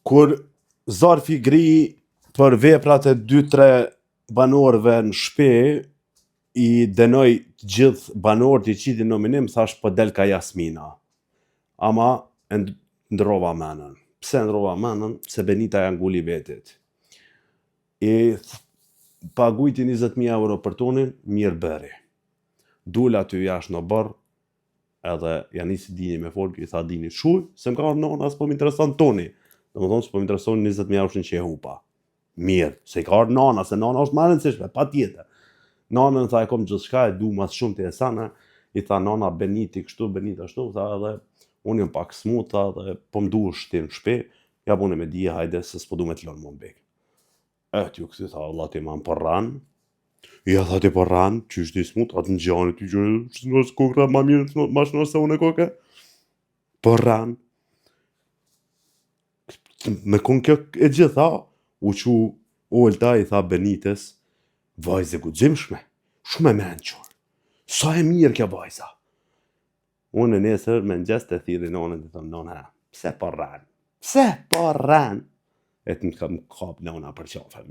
Kur zarfi gri për veprat e 2-3 banorëve në shtëpi, i dënoj të gjithë banorët i qiti nominim, thash po del ka Jasmina. Ama ndrova menën. Pse ndrova menën? Se Benita ja nguli vetit. I pagujti 20.000 euro për tonin, mirë bëri. Dula aty jashtë në bërë, edhe ja nisi Dini me folë, i tha Dini, shuj, se më ka nona, s'po m'intereson toni. Dhe më thonë, s'po m'intereson 20.000 euro që e hupa. Mirë, se i ka arë nana, se nana është ma rëndësishme, pa tjetër. Nana në tha, e kom gjithë shka, e du mas shumë të jesana, i tha nana Beniti kështu, Benita kështu, tha edhe, unë jam pak smuta, dhe po m'du shtim shpe, ja bune me dije, hajde, se s'po du me t'lonë më mbek. T'ju këthi, tha, Allah ti ma më përran, ja tha ti përran, që ishte i smut, atë në gjani, ty që nështë kokra ma mirë, ma shnosh se unë e koke, përran. Me kun kjo e gjitha, u që Olta i tha Benites, vajze guximshme, shumë e menqur, sa e mirë kjo vajza. Unë e nesër me në gjest e thiri nonën, të thëmë nona, pse përran? Pse përran? E të më kap nona për qafe.